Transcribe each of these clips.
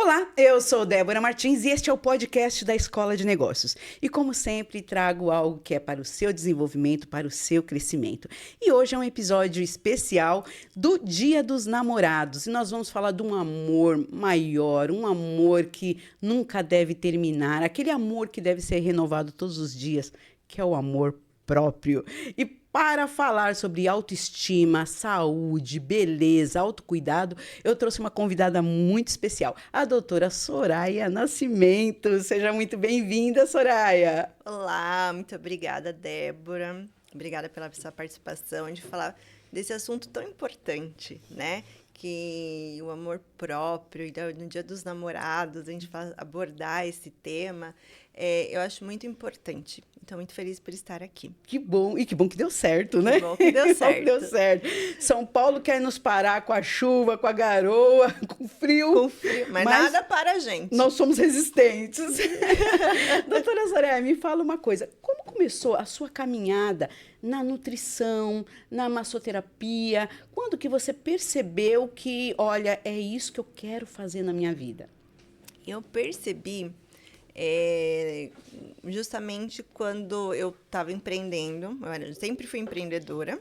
Olá, eu sou Débora Martins e este é o podcast da Escola de Negócios. E como sempre, trago algo que é para o seu desenvolvimento, para o seu crescimento. E hoje é um episódio especial do Dia dos Namorados. E nós vamos falar de um amor maior, um amor que nunca deve terminar, aquele amor que deve ser renovado todos os dias, que é o amor próprio. E para falar sobre autoestima, saúde, beleza, autocuidado, eu trouxe uma convidada muito especial, a doutora Soraya Nascimento. Seja muito bem-vinda, Soraya. Olá, muito obrigada, Débora. Obrigada pela sua participação, de falar desse assunto tão importante, né? Que o amor próprio, e no Dia dos Namorados, a gente abordar esse tema, eu acho muito importante. Estou muito feliz por estar aqui. Que bom, e que bom que deu certo, né? Que bom que deu certo. Que deu certo. São Paulo quer nos parar com a chuva, com a garoa, com frio. Com frio, mas nada para a gente. Nós somos resistentes. Doutora Soraya, me fala uma coisa. Como começou a sua caminhada na nutrição, na massoterapia? Quando que você percebeu que, olha, é isso que eu quero fazer na minha vida? Eu percebi justamente quando eu estava empreendendo. Eu sempre fui empreendedora.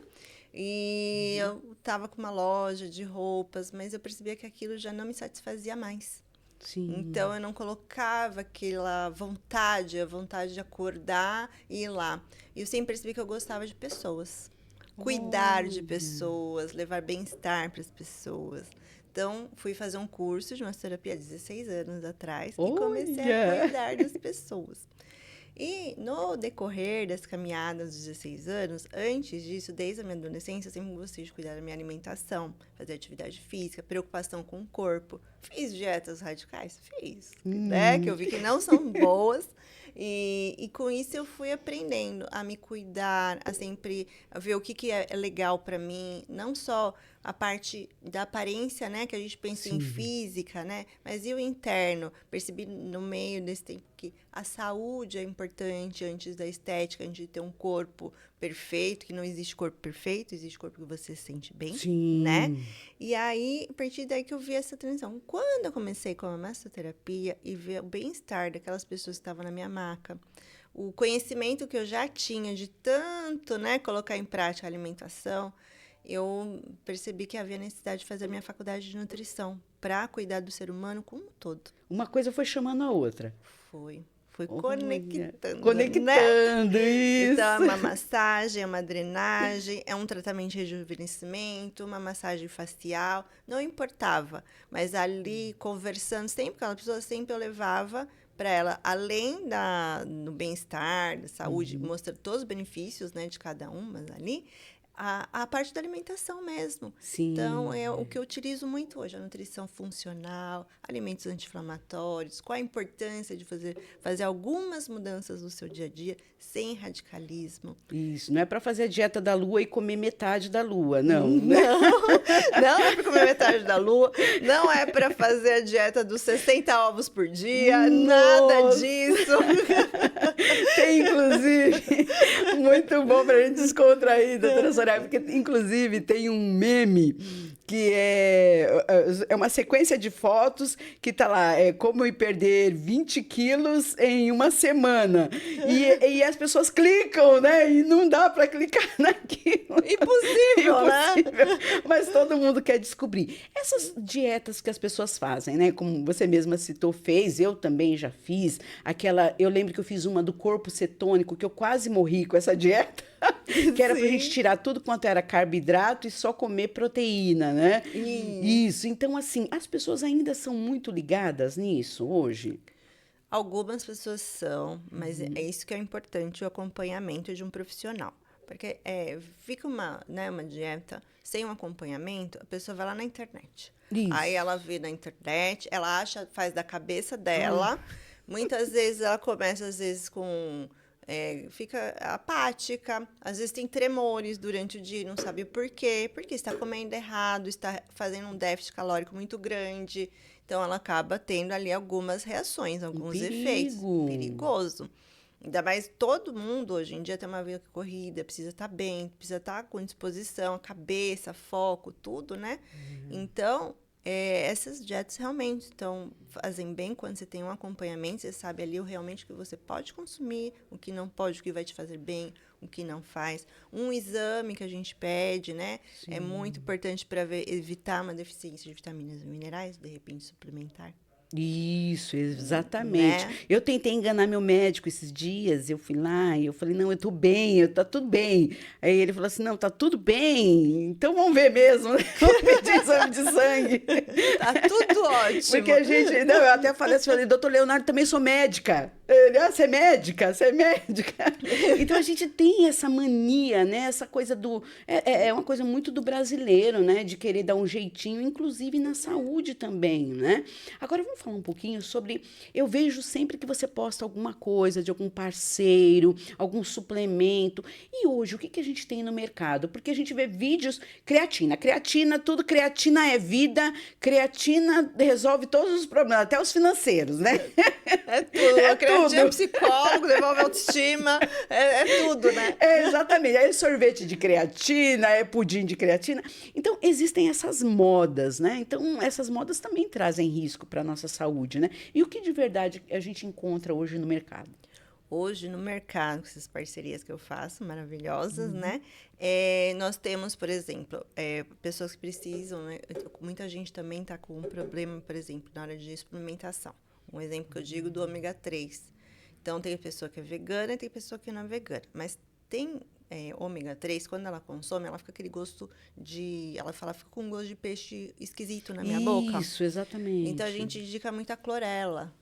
E eu estava com uma loja de roupas, mas eu percebia que aquilo já não me satisfazia mais. Sim. Então, eu não colocava aquela vontade, a vontade de acordar e ir lá. E eu sempre percebi que eu gostava de pessoas. Cuidar de pessoas, levar bem-estar para as pessoas. Então, fui fazer um curso de massoterapia há 16 anos atrás e comecei a cuidar das pessoas. E no decorrer das caminhadas dos 16 anos, antes disso, desde a minha adolescência, eu sempre gostei de cuidar da minha alimentação, fazer atividade física, preocupação com o corpo. Fiz dietas radicais? Fiz, né? Que eu vi que não são boas. E com isso eu fui aprendendo a me cuidar, a sempre ver o que é legal para mim, não só a parte da aparência, né, que a gente pensa em física, né, mas e o interno? Percebi no meio desse tempo que a saúde é importante antes da estética, antes de ter um corpo perfeito, que não existe corpo perfeito, existe corpo que você se sente bem, né? E aí, a partir daí que eu vi essa transição. Quando eu comecei com a massoterapia e ver o bem-estar daquelas pessoas que estavam na minha maca, o conhecimento que eu já tinha de tanto, né, colocar em prática a alimentação, eu percebi que havia necessidade de fazer a minha faculdade de nutrição para cuidar do ser humano como um todo. Uma coisa foi chamando a outra. Foi conectando. Conectando, né? Isso. Então, é uma massagem, é uma drenagem, é um tratamento de rejuvenescimento, uma massagem facial, não importava. Mas ali, conversando, sempre, aquela pessoa sempre eu levava para ela, além do bem-estar, da saúde, mostra todos os benefícios, né, de cada um, mas ali, a parte da alimentação mesmo. Sim. Então, é o que eu utilizo muito hoje, a nutrição funcional, alimentos anti-inflamatórios, qual a importância de fazer algumas mudanças no seu dia a dia, sem radicalismo. Isso, não é para fazer a dieta da lua e comer metade da lua, não. Não é para comer metade da lua, não é para fazer a dieta dos 60 ovos por dia, nada disso. Tem, inclusive, muito bom para a gente descontrair, doutora Soraya, porque, inclusive, tem um meme que é uma sequência de fotos que tá lá, como eu perder 20 quilos em uma semana. E as pessoas clicam, né? E não dá para clicar naquilo. Impossível, né? Mas todo mundo quer descobrir. Essas dietas que as pessoas fazem, né? Como você mesma citou, eu também já fiz. Eu lembro que eu fiz uma do corpo cetônico, que eu quase morri com essa dieta. Que era pra gente tirar tudo quanto era carboidrato e só comer proteína, né? Isso. Então, assim, as pessoas ainda são muito ligadas nisso hoje? Algumas pessoas são, mas é isso que é importante, o acompanhamento de um profissional. Porque fica uma dieta sem um acompanhamento, a pessoa vai lá na internet. Isso. Aí ela vê na internet, ela faz da cabeça dela. Muitas vezes ela começa, com... fica apática, às vezes tem tremores durante o dia, não sabe o porquê, porque está comendo errado, está fazendo um déficit calórico muito grande, então ela acaba tendo ali algumas reações, alguns efeitos. Perigoso. Ainda mais todo mundo hoje em dia tem uma vida corrida, precisa estar bem, precisa estar com disposição, a cabeça, foco, tudo, né? Então, Essas dietas realmente fazem bem quando você tem um acompanhamento, você sabe ali realmente o que você pode consumir, o que não pode, o que vai te fazer bem, o que não faz. Um exame que a gente pede, né? Sim. É muito importante para evitar uma deficiência de vitaminas e minerais, de repente suplementar. Isso, exatamente. Né? Eu tentei enganar meu médico esses dias, eu fui lá e eu falei, não, eu tô bem, tá tudo bem. Aí ele falou assim, não, tá tudo bem, então vamos ver mesmo, vamos pedir exame de sangue. Tá tudo ótimo. Porque a gente, não, eu até falei assim, falei, doutor Leonardo, também sou médica. Ele, você é médica, você é médica. Então a gente tem essa mania, né, essa coisa é uma coisa muito do brasileiro, né, de querer dar um jeitinho, inclusive na saúde também, né. Agora vamos falar um pouquinho sobre, eu vejo sempre que você posta alguma coisa de algum parceiro, algum suplemento, e hoje o que a gente tem no mercado? Porque a gente vê vídeos, creatina, tudo, creatina é vida, creatina resolve todos os problemas, até os financeiros, né? É tudo. É A creatina é tudo. psicólogo, devolve a autoestima, é tudo, né? Exatamente. Aí sorvete de creatina, pudim de creatina. Então, existem essas modas, né? Então, essas modas também trazem risco para a nossa saúde, né? E o que de verdade a gente encontra hoje no mercado? Hoje, no mercado, com essas parcerias que eu faço, maravilhosas, né? Nós temos, por exemplo, pessoas que precisam, né? Muita gente também está com um problema, por exemplo, na hora de suplementação. Um exemplo que eu digo do ômega 3. Então, tem pessoa que é vegana e tem pessoa que não é vegana. Mas tem ômega 3, quando ela consome, ela fica aquele gosto de... Ela fala, fica com um gosto de peixe esquisito na minha boca. Isso, exatamente. Então, a gente indica muito a clorela.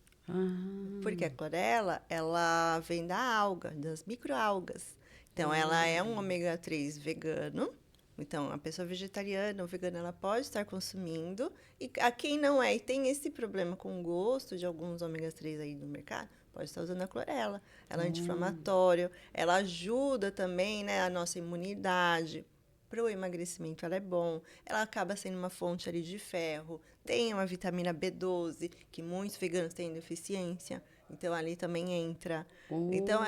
Porque a clorela, ela vem da alga, das microalgas. Então, ela é um ômega 3 vegano. Então, a pessoa vegetariana ou vegana, ela pode estar consumindo. E a quem não é e tem esse problema com o gosto de alguns ômegas 3 aí no mercado, pode estar usando a clorela. Ela é anti-inflamatório, ela ajuda também, né, a nossa imunidade. Para o emagrecimento ela é bom, ela acaba sendo uma fonte ali de ferro, tem uma vitamina B12, que muitos veganos têm deficiência, então ali também entra. Então,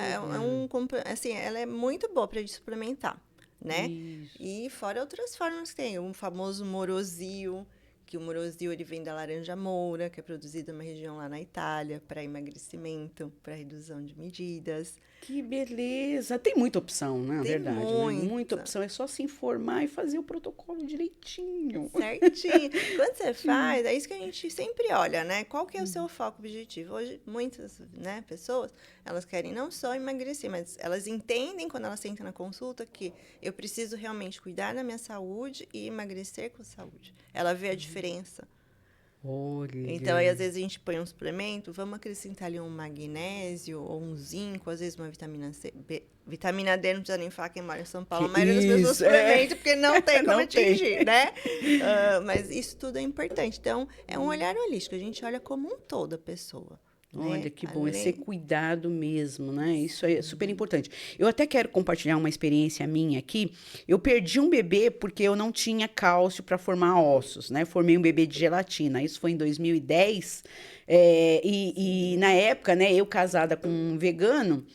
assim, ela é muito boa para suplementar, né? Isso. E fora outras formas que tem, o famoso morosio, que o morosio ele vem da laranja moura, que é produzida numa região lá na Itália, para emagrecimento, para redução de medidas. Que beleza! Tem muita opção, né? Na Tem verdade, muita. né? Muita opção. É só se informar e fazer o protocolo direitinho. Certinho. Quando você faz, é isso que a gente sempre olha, né? Qual que é o seu foco objetivo? Hoje, muitas, né, pessoas, elas querem não só emagrecer, mas elas entendem quando elas sentam na consulta que eu preciso realmente cuidar da minha saúde e emagrecer com saúde. Ela vê a diferença. Olha. Então, aí, às vezes, a gente põe um suplemento, vamos acrescentar ali um magnésio ou um zinco, às vezes uma vitamina C. Vitamina D, não precisa nem falar quem mora em São Paulo. A maioria das pessoas suplementa porque não tem como atingir, né? Mas isso tudo é importante. Então, é um olhar holístico. A gente olha como um todo a pessoa. Olha, né? que bom, é ser cuidado mesmo, né? Isso é super importante. Eu até quero compartilhar uma experiência minha aqui. Eu perdi um bebê porque eu não tinha cálcio para formar ossos, né? Formei um bebê de gelatina. Isso foi em 2010. E na época, né, eu casada com um vegano,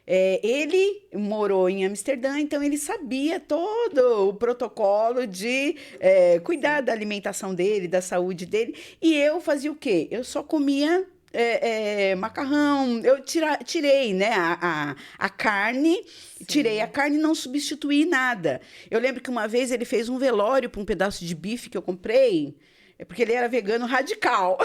ele morou em Amsterdã, então ele sabia todo o protocolo de cuidar da alimentação dele, da saúde dele. E eu fazia o quê? Eu só comia macarrão, eu tirei, né, a carne, tirei a carne e não substituí nada. Eu lembro que uma vez ele fez um velório para um pedaço de bife que eu comprei, porque ele era vegano radical.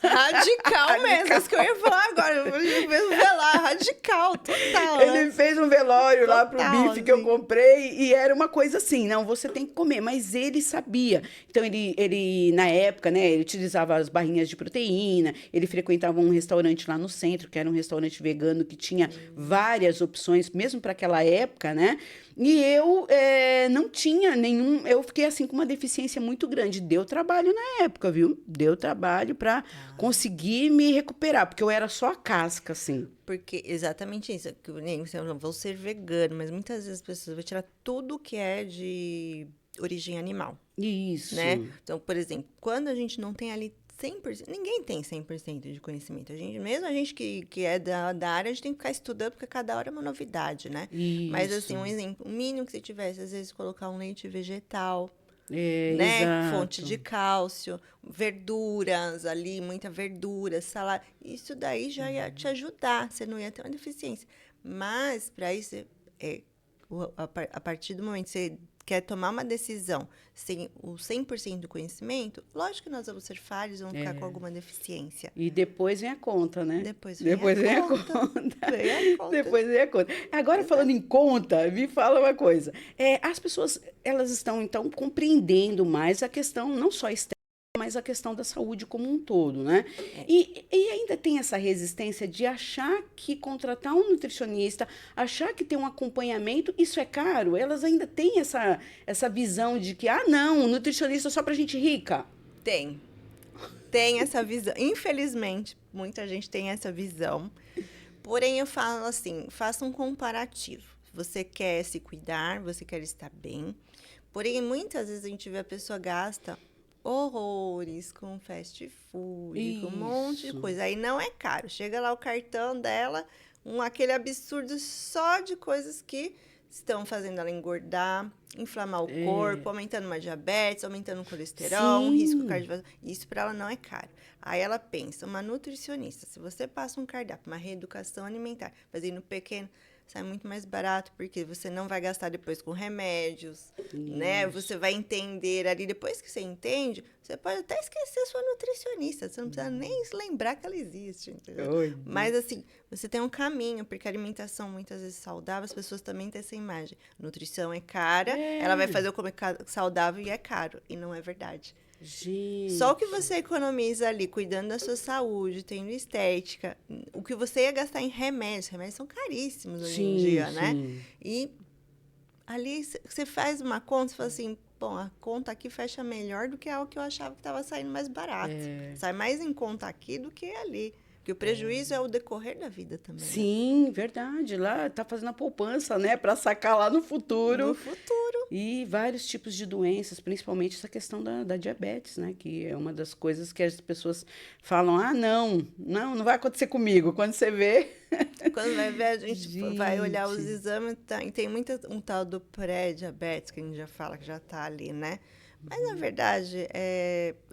Radical mesmo, isso que eu ia falar agora. Ele fez um velório radical, total. Ele fez um velório total, lá pro bife que eu comprei e era uma coisa assim, não, você tem que comer, mas ele sabia. Então ele na época, né, ele utilizava as barrinhas de proteína, ele frequentava um restaurante lá no centro, que era um restaurante vegano que tinha várias opções, mesmo para aquela época, né? E eu não tinha nenhum. Eu fiquei assim com uma deficiência muito grande. Deu trabalho na época, viu? Deu trabalho para conseguir me recuperar, porque eu era só a casca, assim. Porque exatamente isso. Que nem você não vou ser vegano, mas muitas vezes as pessoas vão tirar tudo que é de origem animal. Isso. Né? Então, por exemplo, quando a gente não tem ali 100%, ninguém tem 100% de conhecimento. Mesmo a gente que é da área, a gente tem que ficar estudando, porque cada hora é uma novidade, né? Isso. Mas, assim, um exemplo, o mínimo que você tivesse, às vezes, colocar um leite vegetal, né? Fonte Exato. de cálcio, verduras ali, muita verdura, salada. Isso daí já ia te ajudar, você não ia ter uma deficiência. Mas, para isso, é, a partir do momento que você quer tomar uma decisão sem o 100% do conhecimento, lógico que nós vamos ser falhos, vamos ficar com alguma deficiência. E depois vem a conta, né? Depois vem a Depois vem a conta. conta. Vem a conta. Depois vem a conta. Agora, falando em conta, me fala uma coisa. As pessoas, elas estão, então, compreendendo mais a questão, não só estética, mas a questão da saúde como um todo, né? E ainda tem essa resistência de achar que contratar um nutricionista, achar que ter um acompanhamento, isso é caro. Elas ainda têm essa visão de que, não, nutricionista é só pra gente rica. Tem essa visão. Infelizmente, muita gente tem essa visão. Porém, eu falo assim, faça um comparativo. Você quer se cuidar, você quer estar bem. Porém, muitas vezes a gente vê a pessoa gasta horrores com fast food, com um monte de Isso. coisa. Aí não é caro. Chega lá o cartão dela, aquele absurdo só de coisas que estão fazendo ela engordar, inflamar o corpo, aumentando uma diabetes, aumentando o colesterol, um risco Sim. cardiovascular. Isso para ela não é caro. Aí ela pensa, uma nutricionista, se você passa um cardápio, uma reeducação alimentar, fazendo pequeno, sai muito mais barato, porque você não vai gastar depois com remédios, né? Você vai entender ali. Depois que você entende, você pode até esquecer sua nutricionista. Você não precisa nem lembrar que ela existe, entendeu? Mas, assim, você tem um caminho, porque a alimentação, muitas vezes, saudável, as pessoas também têm essa imagem. Nutrição é cara, ela vai fazer eu comer saudável e é caro. E não é verdade. Gente. Só o que você economiza ali, cuidando da sua saúde, tendo estética, o que você ia gastar em remédios são caríssimos hoje em dia, né? E ali você faz uma conta, você fala assim, bom, a conta aqui fecha melhor do que algo que eu achava que estava saindo mais barato. Sai mais em conta aqui do que ali. Porque o prejuízo é o decorrer da vida também. Sim, verdade. Lá tá fazendo a poupança, né, para sacar lá no futuro. No futuro. E vários tipos de doenças, principalmente essa questão da diabetes, né, que é uma das coisas que as pessoas falam: não vai acontecer comigo. Quando você vê. Quando vai ver, a gente vai olhar os exames, e tem um tal do pré-diabetes, que a gente já fala que já tá ali, né? Mas, na verdade,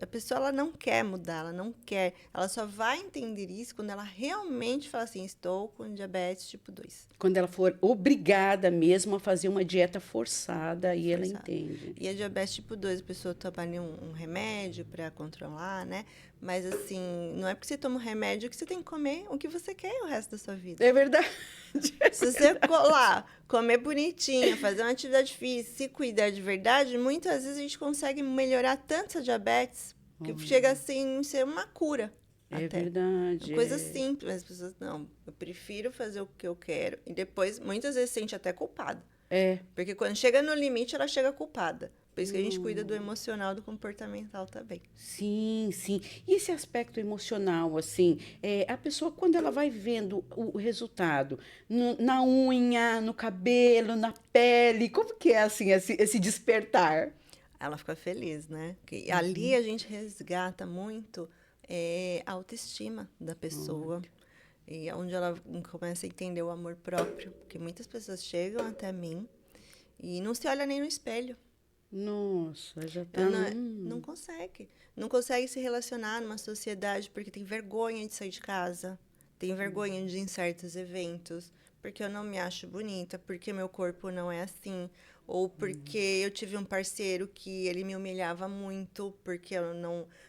a pessoa ela não quer mudar, ela não quer. Ela só vai entender isso quando ela realmente fala assim, estou com diabetes tipo 2. Quando ela for obrigada mesmo a fazer uma dieta forçada, e ela entende. E a diabetes tipo 2, a pessoa toma ali um remédio para controlar, né? Mas, assim, não é porque você toma um remédio que você tem que comer o que você quer o resto da sua vida. É verdade. Se você lá, comer bonitinho, fazer uma atividade física, se cuidar de verdade, muitas vezes a gente consegue melhorar tanto essa diabetes que chega assim a ser uma cura. É verdade. Uma coisa simples, mas as pessoas, não, eu prefiro fazer o que eu quero. E depois, muitas vezes, se sente até culpada. Porque quando chega no limite, ela chega culpada. Por isso que a gente cuida do emocional, do comportamental também. Sim, sim. E esse aspecto emocional, assim, a pessoa, quando ela vai vendo o resultado na unha, no cabelo, na pele, como que é, assim, esse despertar? Ela fica feliz, né? Porque ali a gente resgata muito a autoestima da pessoa. E onde ela começa a entender o amor próprio. Porque muitas pessoas chegam até mim e não se olha nem no espelho. Nossa, já tá... Não consegue. Não consegue se relacionar numa sociedade porque tem vergonha de sair de casa, tem vergonha de ir em certos eventos, porque eu não me acho bonita, porque meu corpo não é assim, ou porque eu tive um parceiro que ele me humilhava muito, porque eu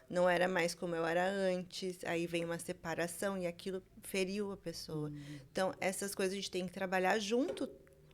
não era mais como eu era antes, aí vem uma separação e aquilo feriu a pessoa. Então, essas coisas a gente tem que trabalhar junto,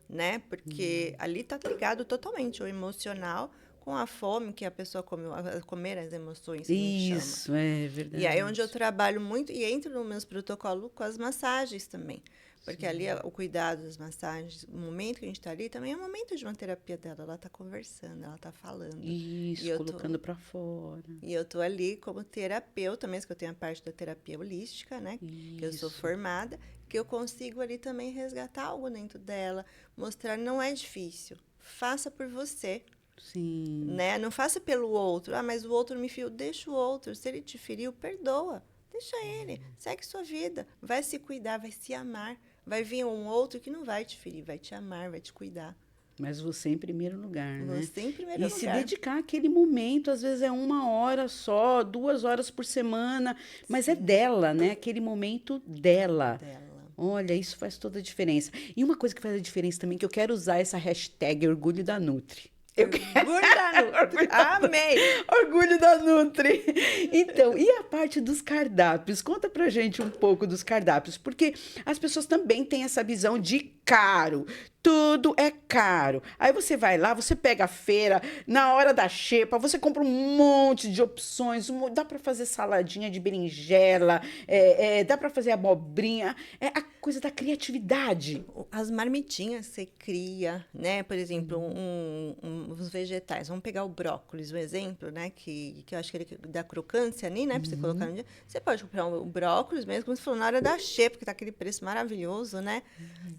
né? Porque ali tá ligado totalmente o emocional com a fome que a pessoa comer as emoções, que a gente chama. Isso, é verdade. E aí é onde eu trabalho muito e entro nos meus protocolos com as massagens também. Porque ali o cuidado das massagens, o momento que a gente está ali também é o momento de uma terapia dela. Ela está conversando, ela está falando. Isso, colocando para fora. E eu tô ali como terapeuta, mesmo que eu tenha a parte da terapia holística, né? Que eu sou formada, que eu consigo ali também resgatar algo dentro dela, mostrar não é difícil. Faça por você. Sim. Né? Não faça pelo outro. Mas o outro me feriu. Deixa o outro. Se ele te feriu, perdoa. Deixa ele. Segue sua vida. Vai se cuidar, vai se amar. Vai vir um outro que não vai te ferir, vai te amar, vai te cuidar. Mas você em primeiro lugar, né? Você em primeiro E lugar. se dedicar àquele momento, às vezes é 1 hora só, 2 horas por semana, mas é dela, né? Aquele momento dela. Dela. Olha, isso faz toda a diferença. E uma coisa que faz a diferença também, que eu quero usar essa hashtag Orgulho da Nutri. Orgulho da Nutri. Amei! Orgulho da Nutri. Então, e a parte dos cardápios? Conta pra gente um pouco dos cardápios, porque as pessoas também têm essa visão de caro. Tudo é caro. Aí você vai lá, você pega a feira, na hora da xepa, você compra um monte de opções. Dá para fazer saladinha de berinjela, dá para fazer abobrinha. É a coisa da criatividade. As marmitinhas que você cria, né? Por exemplo, os vegetais. Vamos pegar o brócolis, um exemplo, né? Que eu acho que ele dá crocância ali, né? Pra você colocar no dia. Você pode comprar o brócolis mesmo, como você falou, na hora da xepa, porque tá aquele preço maravilhoso, né?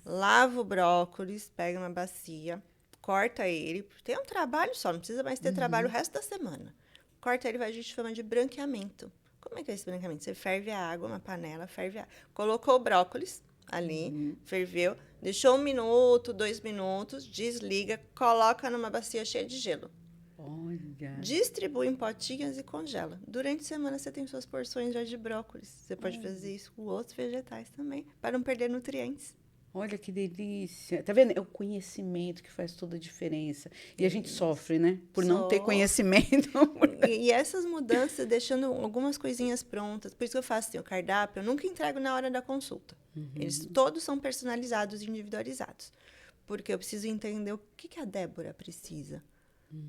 Lava o brócolis, pega uma bacia, corta ele. Tem um trabalho só, não precisa mais ter trabalho o resto da semana. Corta ele, a gente chama de branqueamento. Como é que é esse branqueamento? Você ferve a água, uma panela, ferve a água. Colocou o brócolis ali, ferveu, deixou 1 minuto, 2 minutos, desliga, coloca numa bacia cheia de gelo. Olha. Distribui em potinhas e congela. Durante a semana você tem suas porções já de brócolis. Você pode fazer isso com outros vegetais também, para não perder nutrientes. Olha que delícia. Tá vendo? É o conhecimento que faz toda a diferença. E a gente sofre, né? Por não ter conhecimento. E essas mudanças, deixando algumas coisinhas prontas. Por isso que eu faço assim, o cardápio, eu nunca entrego na hora da consulta. Eles todos são personalizados e individualizados. Porque eu preciso entender o que a Débora precisa.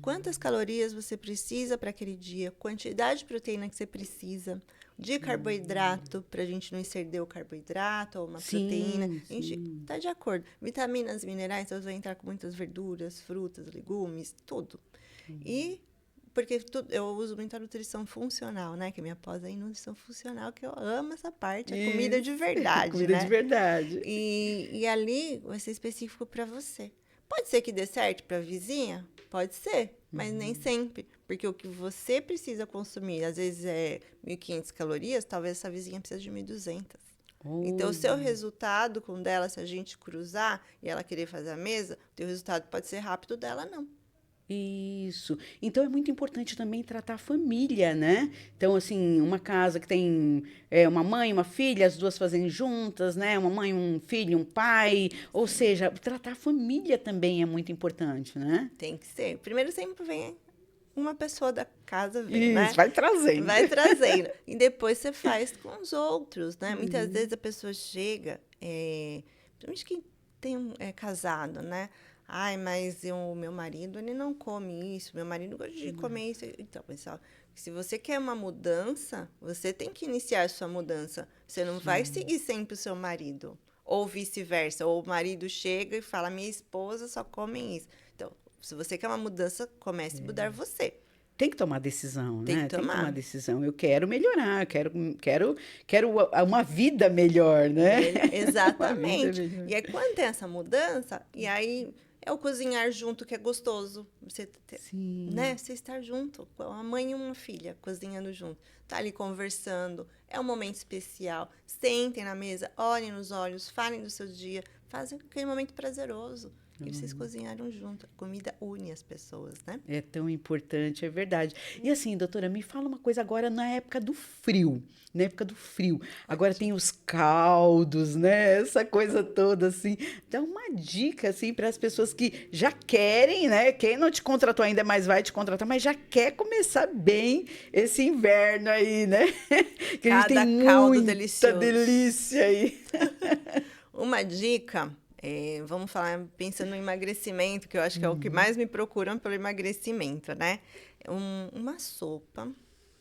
Quantas calorias você precisa para aquele dia, quantidade de proteína que você precisa, de carboidrato, para a gente não exceder o carboidrato ou uma proteína. A gente está de acordo. Vitaminas, minerais, então vai entrar com muitas verduras, frutas, legumes, tudo. E porque eu uso muito a nutrição funcional, né? Que a minha pós é em nutrição funcional, que eu amo essa parte, é comida de verdade, comida né? de verdade. E ali vai ser específico para você. Pode ser que dê certo para a vizinha? Pode ser, mas nem sempre. Porque o que você precisa consumir, às vezes é 1.500 calorias, talvez essa vizinha precise de 1.200. Então, o seu resultado com dela, se a gente cruzar e ela querer fazer a mesa, o teu resultado pode ser rápido, dela não. Isso. Então, é muito importante também tratar a família, né? Então, assim, uma casa que tem uma mãe, uma filha, as duas fazendo juntas, né? Uma mãe, um filho, um pai. Ou seja, tratar a família também é muito importante, né? Tem que ser. Primeiro sempre vem uma pessoa da casa, Isso, né? vai trazendo. Vai trazendo. E depois você faz com os outros, né? Muitas vezes a pessoa chega, principalmente quem é casado, né? Ai, mas o meu marido, ele não come isso. Meu marido gosta de comer isso. Então, pessoal, se você quer uma mudança, você tem que iniciar a sua mudança. Você não vai seguir sempre o seu marido. Ou vice-versa. Ou o marido chega e fala, minha esposa só come isso. Então, se você quer uma mudança, comece a mudar você. Tem que tomar decisão, Tem né? que Tem que tomar. tomar decisão. Eu quero melhorar, quero uma vida melhor, né? Exatamente. Uma vida melhor. E aí, quando tem essa mudança, e aí é o cozinhar junto que é gostoso. Você, Sim. né? Você estar junto, com a mãe e uma filha, cozinhando junto. Tá ali conversando, é um momento especial. Sentem na mesa, olhem nos olhos, falem do seu dia, fazem aquele momento prazeroso. E vocês cozinharam junto. A comida une as pessoas, né? É tão importante, é verdade. E assim, doutora, me fala uma coisa agora na época do frio. Na época do frio. Agora tem os caldos, né? Essa coisa toda, assim. Dá uma dica, assim, para as pessoas que já querem, né? Quem não te contratou ainda, mais vai te contratar, mas já quer começar bem esse inverno aí, né? Que a gente tem caldo muita delicioso. delícia aí. Uma dica... vamos falar pensando no emagrecimento, que eu acho que é o que mais me procuram pelo emagrecimento, né? Uma sopa,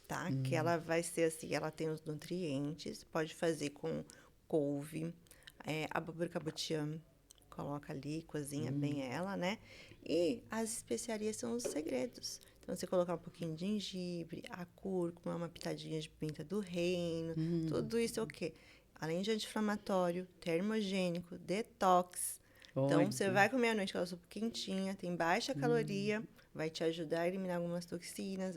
tá? Que ela vai ser assim, ela tem os nutrientes, pode fazer com couve, abóbora cabutiã, coloca ali, cozinha bem ela, né? E as especiarias são os segredos. Então, você colocar um pouquinho de gengibre, a cúrcuma, uma pitadinha de pimenta do reino, tudo isso é o quê? Além de anti-inflamatório, termogênico, detox. Então, você vai comer à noite aquela sopa quentinha, tem baixa caloria, vai te ajudar a eliminar algumas toxinas,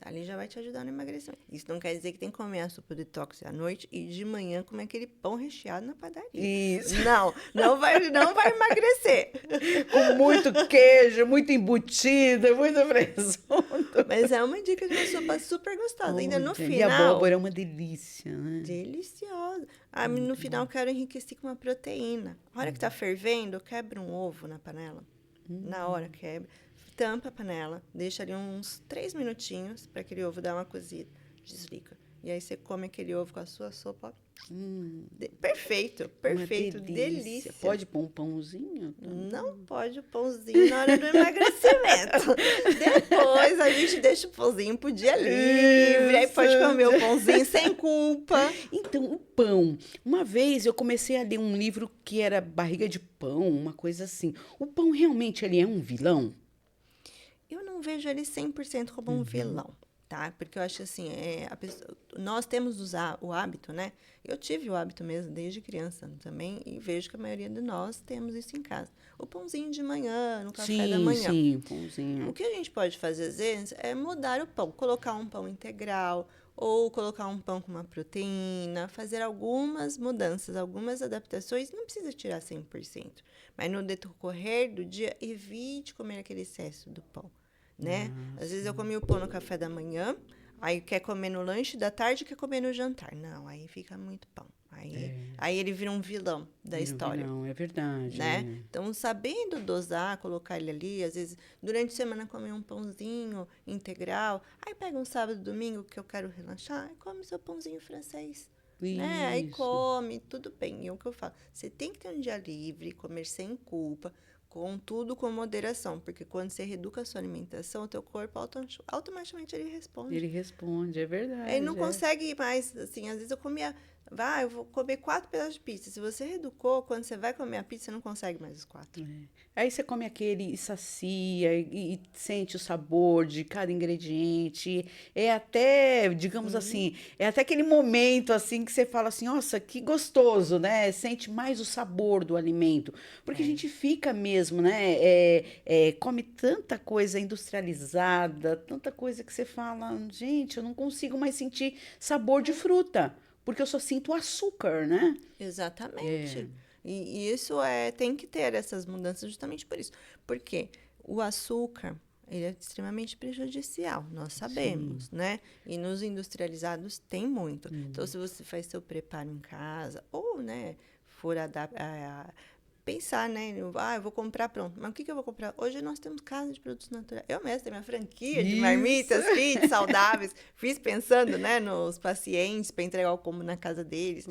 ali já vai te ajudar no emagrecimento. Isso não quer dizer que tem que comer a sopa detox à noite e de manhã comer aquele pão recheado na padaria. Isso. Não vai emagrecer. Com muito queijo, muito embutido, muito presunto. Mas é uma dica de uma sopa super gostosa. Ainda no final... E a abóbora é uma delícia, né? Deliciosa. No final, eu quero enriquecer com uma proteína. A hora que tá fervendo, eu quebro um ovo na panela. Na hora quebra. Tampa a panela. Deixa ali uns 3 minutinhos para aquele ovo dar uma cozida. Desliga. E aí você come aquele ovo com a sua sopa. Perfeito. Delícia. Pode pôr um pãozinho? Não pode o pãozinho na hora do emagrecimento. Depois a gente deixa o pãozinho pro dia livre. Aí pode comer o pãozinho sem culpa. Então, o pão. Uma vez eu comecei a ler um livro que era Barriga de Pão, uma coisa assim. O pão realmente ele é um vilão? Eu não vejo ele 100% como um vilão. Tá? Porque eu acho assim, nós temos o hábito, né? Eu tive o hábito mesmo desde criança também e vejo que a maioria de nós temos isso em casa. O pãozinho de manhã, no café da manhã. Sim, pãozinho. O que a gente pode fazer às vezes é mudar o pão, colocar um pão integral ou colocar um pão com uma proteína, fazer algumas mudanças, algumas adaptações, não precisa tirar 100%, mas no decorrer do dia, evite comer aquele excesso do pão. Né? Às vezes eu comi o pão no café da manhã, aí quer comer no lanche da tarde, quer comer no jantar. Não, aí fica muito pão. Aí ele vira um vilão da história. Não, é verdade. Né? Então, sabendo dosar, colocar ele ali, às vezes, durante a semana comer um pãozinho integral, aí pega um sábado, domingo que eu quero relaxar, aí come seu pãozinho francês. Né? Aí come, tudo bem. E é o que eu falo, você tem que ter um dia livre, comer sem culpa, contudo com moderação, porque quando você reeduca a sua alimentação, o teu corpo automaticamente ele responde. Ele responde, é verdade. Ele não consegue mais, assim, às vezes eu comia, eu vou comer 4 pedaços de pizza. Se você reeducou, quando você vai comer a pizza, você não consegue mais os 4. Aí você come aquele e sacia e sente o sabor de cada ingrediente. É até, digamos assim, é até aquele momento assim que você fala assim, nossa, que gostoso, né? Sente mais o sabor do alimento. Porque a gente fica mesmo, né? Come tanta coisa industrializada, tanta coisa que você fala, gente, eu não consigo mais sentir sabor de fruta. Porque eu só sinto açúcar, né? Exatamente. E isso tem que ter essas mudanças justamente por isso. Porque o açúcar, ele é extremamente prejudicial, nós sabemos, né? E nos industrializados tem muito. Então, se você faz seu preparo em casa, ou, né, for pensar, né? Eu vou comprar, pronto. Mas o que eu vou comprar? Hoje nós temos casa de produtos naturais. Eu mesma tenho minha franquia de marmitas fit, saudáveis. Fiz pensando, né, nos pacientes para entregar o combo na casa deles.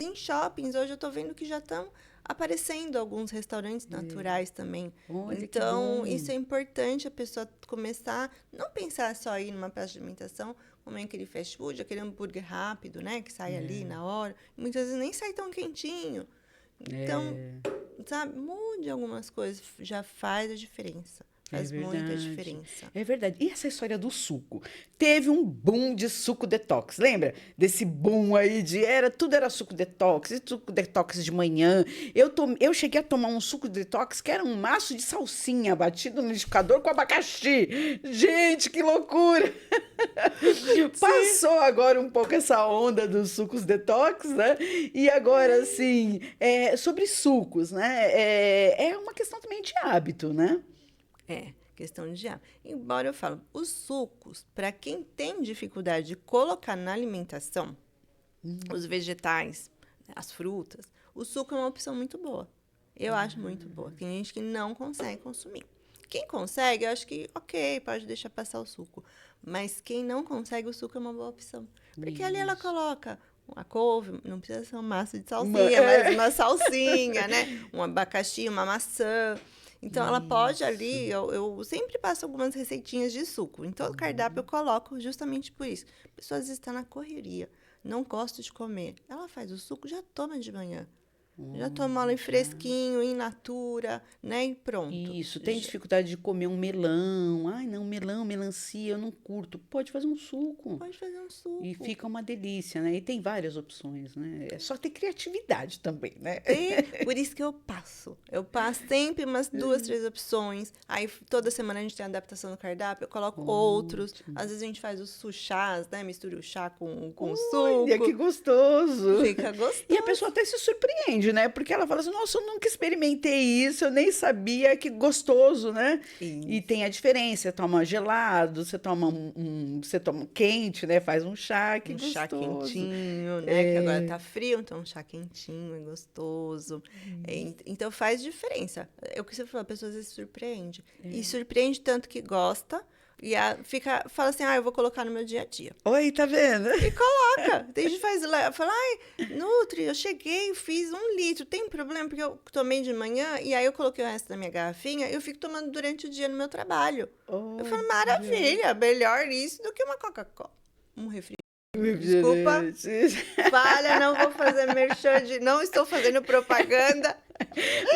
Em shoppings, hoje eu tô vendo que já estão aparecendo alguns restaurantes naturais também. Olha, então, isso é importante a pessoa começar, não pensar só aí numa praça de alimentação, como aquele fast food, aquele hambúrguer rápido, né, que sai ali na hora. Muitas vezes nem sai tão quentinho. Então, sabe, mude algumas coisas, já faz a diferença. Faz muita diferença. É verdade. E essa história do suco? Teve um boom de suco detox, lembra? Desse boom aí tudo era suco detox, e suco detox de manhã. Eu cheguei a tomar um suco detox que era um maço de salsinha batido no liquidificador com abacaxi. Gente, que loucura! Passou agora um pouco essa onda dos sucos detox, né? E agora, assim, sobre sucos, né? É uma questão também de hábito, né? Questão de hábito. Embora eu falo, os sucos, para quem tem dificuldade de colocar na alimentação, os vegetais, as frutas, o suco é uma opção muito boa. Eu acho muito boa. Tem gente que não consegue consumir. Quem consegue, eu acho que, ok, pode deixar passar o suco. Mas quem não consegue, o suco é uma boa opção. Porque ali ela coloca uma couve, não precisa ser uma massa de salsinha, mas uma salsinha, né? Um abacaxi, uma maçã. Então, ela pode ali, eu sempre passo algumas receitinhas de suco. Em todo cardápio eu coloco justamente por isso. A pessoa às vezes está na correria, não gosta de comer. Ela faz o suco, já toma de manhã. Já tomo ela em fresquinho, in natura, né? E pronto. Isso, tem dificuldade de comer um melão. Ai, não, melão, melancia, eu não curto. Pode fazer um suco. Pode fazer um E suco. fica uma delícia, né? E tem várias opções, né? É só ter criatividade também, né? Por isso que eu passo. Eu passo sempre umas 2, 3 opções. Aí toda semana a gente tem adaptação no cardápio, eu coloco outros. Às vezes a gente faz os chás, né? Mistura o chá com o Olha, suco. que gostoso! Fica gostoso. E a pessoa até se surpreende, né? Porque ela fala assim, nossa, eu nunca experimentei isso, eu nem sabia, que gostoso, né? E tem a diferença, você toma gelado, você toma você toma quente, né? Faz um chá, que Um gostoso. chá quentinho, né? Que agora tá frio, então um chá quentinho é gostoso. Então faz diferença. É o que você falou, a pessoa às vezes surpreende. E surpreende tanto que gosta. E fala assim, eu vou colocar no meu dia a dia. Oi, tá vendo? E coloca. Tem gente que fala, Nutri, eu cheguei, fiz 1 litro. Tem problema? Porque eu tomei de manhã e aí eu coloquei o resto da minha garrafinha e eu fico tomando durante o dia no meu trabalho. Eu falo, maravilha, melhor isso do que uma Coca-Cola. Um refrigerante. Desculpa, falha, não vou fazer merchan, não estou fazendo propaganda.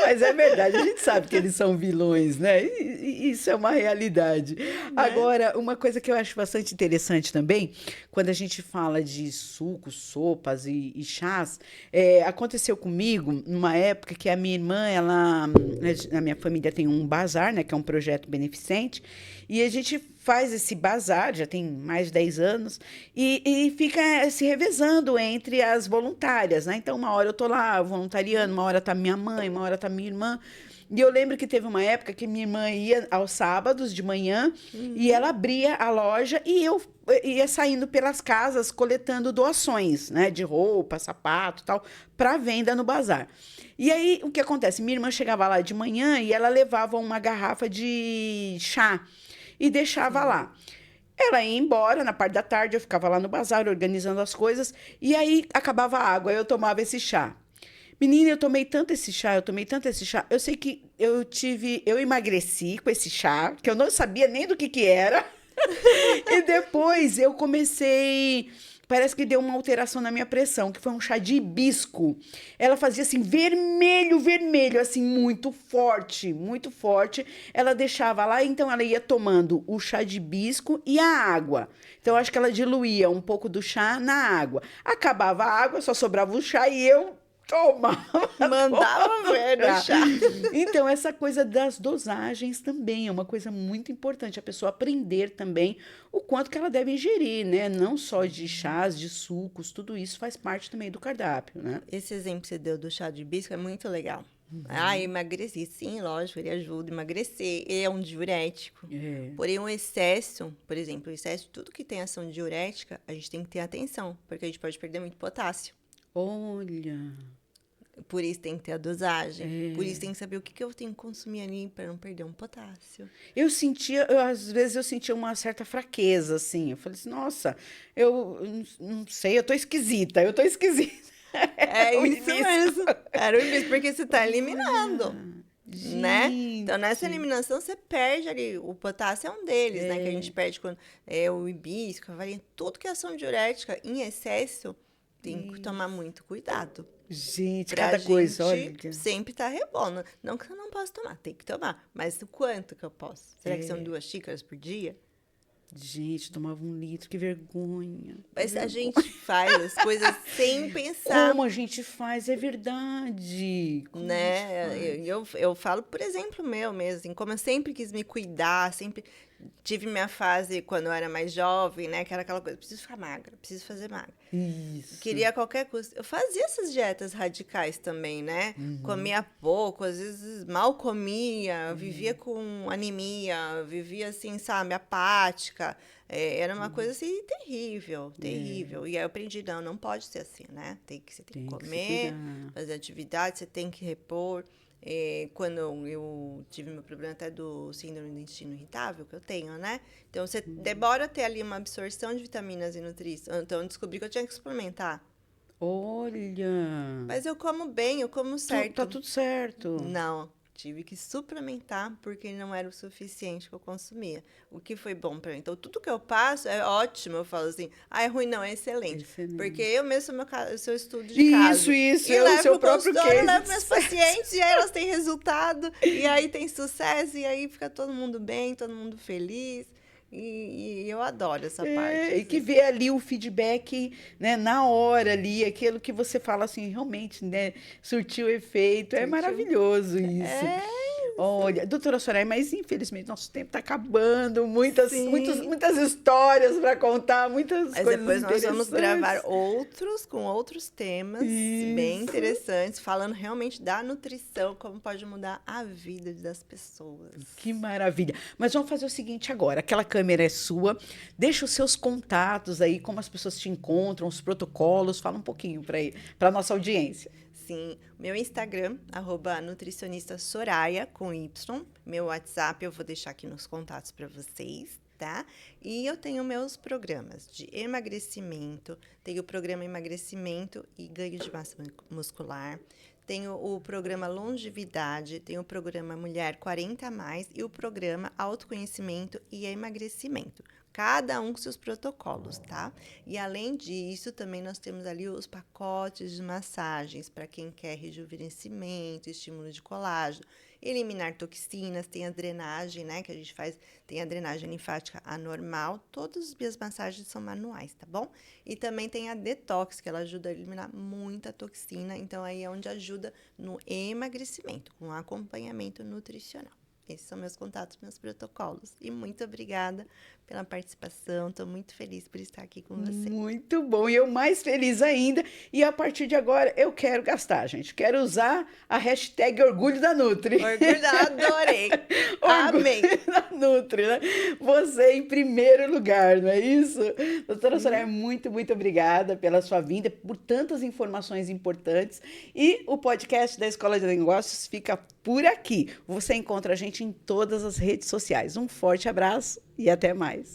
Mas é verdade, a gente sabe que eles são vilões, né? E isso é uma realidade. Agora, uma coisa que eu acho bastante interessante também, quando a gente fala de sucos, sopas e chás, aconteceu comigo numa época que a minha irmã, na minha família tem um bazar, né? Que é um projeto beneficente, e a gente faz esse bazar, já tem mais de 10 anos, e fica se revezando entre as voluntárias, né? Então, uma hora eu tô lá voluntariando, uma hora tá minha mãe, uma hora tá minha irmã. E eu lembro que teve uma época que minha irmã ia aos sábados de manhã e ela abria a loja e eu ia saindo pelas casas coletando doações, né? De roupa, sapato, tal, para venda no bazar. E aí, o que acontece? Minha irmã chegava lá de manhã e ela levava uma garrafa de chá e deixava lá. Ela ia embora, na parte da tarde, eu ficava lá no bazar organizando as coisas, e aí acabava a água, eu tomava esse chá. Menina, eu tomei tanto esse chá, eu sei que eu emagreci com esse chá, que eu não sabia nem do que era, e depois eu comecei... Parece que deu uma alteração na minha pressão, que foi um chá de hibisco. Ela fazia assim, vermelho, vermelho, assim, muito forte, muito forte. Ela deixava lá, então ela ia tomando o chá de hibisco e a água. Então, acho que ela diluía um pouco do chá na água. Acabava a água, só sobrava o chá e eu tomava. Mandava ver no chá. Então, essa coisa das dosagens também é uma coisa muito importante. A pessoa aprender também o quanto que ela deve ingerir, né? Não só de chás, de sucos, tudo isso faz parte também do cardápio, né? Esse exemplo que você deu do chá de hibisco é muito legal. Emagreci. Sim, lógico, ele ajuda a emagrecer. Ele é um diurético. Porém, o excesso, por exemplo, o excesso de tudo que tem ação diurética, a gente tem que ter atenção, porque a gente pode perder muito potássio. Olha... Por isso tem que ter a dosagem. Por isso tem que saber o que eu tenho que consumir ali para não perder um potássio. Às vezes eu sentia uma certa fraqueza, assim. Eu falei assim, nossa, eu não sei, eu tô esquisita. É isso mesmo. Era o hibisco, porque você tá eliminando. Né? Então, nessa eliminação, você perde ali. O potássio é um deles, né? Que a gente perde quando o hibisco, a varinha, tudo que é ação diurética em excesso, tem que tomar muito cuidado. Gente, cada coisa, olha. Sempre tá repondo. Não que eu não posso tomar, tem que tomar. Mas o quanto que eu posso? Será que são 2 xícaras por dia? Gente, tomava 1 litro, que vergonha. Mas a gente faz as coisas sem pensar. Como a gente faz, é verdade. Né? Eu falo, por exemplo, meu mesmo, assim, como eu sempre quis me cuidar, sempre tive minha fase quando eu era mais jovem, né? Que era aquela coisa, preciso ficar magra, preciso fazer magra. Isso. Queria a qualquer custo. Eu fazia essas dietas radicais também, né? Comia pouco, às vezes mal comia, vivia com anemia, vivia assim, sabe, apática. Era uma coisa assim terrível, terrível. E aí eu aprendi, não pode ser assim, né? Você tem que comer, fazer atividade, você tem que repor. Quando eu tive meu problema até do síndrome do intestino irritável, que eu tenho, né? Então, você demora a ter ali uma absorção de vitaminas e nutrientes. Então, eu descobri que eu tinha que suplementar. Olha! Mas eu como bem, eu como certo. Tá tudo certo. Não. tive que suplementar porque não era o suficiente que eu consumia. O que foi bom para mim. Então, tudo que eu passo é ótimo. Eu falo assim, é ruim, não, é excelente. Porque eu mesmo sou estudo de caso. Isso, e é o levo seu pro próprio consultório, case. eu levo meus pacientes, e aí elas têm resultado, e aí tem sucesso, e aí fica todo mundo bem, todo mundo feliz. E eu adoro essa parte. E que vê ali o feedback, né, na hora ali, aquilo que você fala assim, realmente, né, surtiu efeito. É maravilhoso isso. Olha, doutora Soraya, mas infelizmente nosso tempo está acabando, muitas histórias para contar, muitas Mas coisas depois nós vamos gravar com outros temas bem interessantes, falando realmente da nutrição, como pode mudar a vida das pessoas. Que maravilha. Mas vamos fazer o seguinte agora, aquela câmera é sua, deixa os seus contatos aí, como as pessoas te encontram, os protocolos, fala um pouquinho para a nossa audiência. Sim, meu Instagram, @nutricionista_soraya, com Y. Meu WhatsApp eu vou deixar aqui nos contatos para vocês, tá? E eu tenho meus programas de emagrecimento, tenho o programa emagrecimento e ganho de massa muscular, tenho o programa longevidade, tenho o programa Mulher 40+, e o programa autoconhecimento e emagrecimento. Cada um com seus protocolos, tá? E além disso, também nós temos ali os pacotes de massagens para quem quer rejuvenescimento, estímulo de colágeno, eliminar toxinas, tem a drenagem, né, que a gente faz, tem a drenagem linfática anormal, todas as minhas massagens são manuais, tá bom? E também tem a detox, que ela ajuda a eliminar muita toxina, então aí é onde ajuda no emagrecimento, com acompanhamento nutricional. Esses são meus contatos, meus protocolos. E muito obrigada pela participação. Estou muito feliz por estar aqui com você. Muito bom. E eu mais feliz ainda. E a partir de agora, eu quero gastar, gente. Quero usar a hashtag Orgulho da Nutri. Orgulho da adorei. Amei. Da Nutri, né? Você em primeiro lugar, não é isso? Doutora Soraya, muito obrigada pela sua vinda, por tantas informações importantes. E o podcast da Escola de Negócios fica por aqui. Você encontra a gente em todas as redes sociais. Um forte abraço e até mais.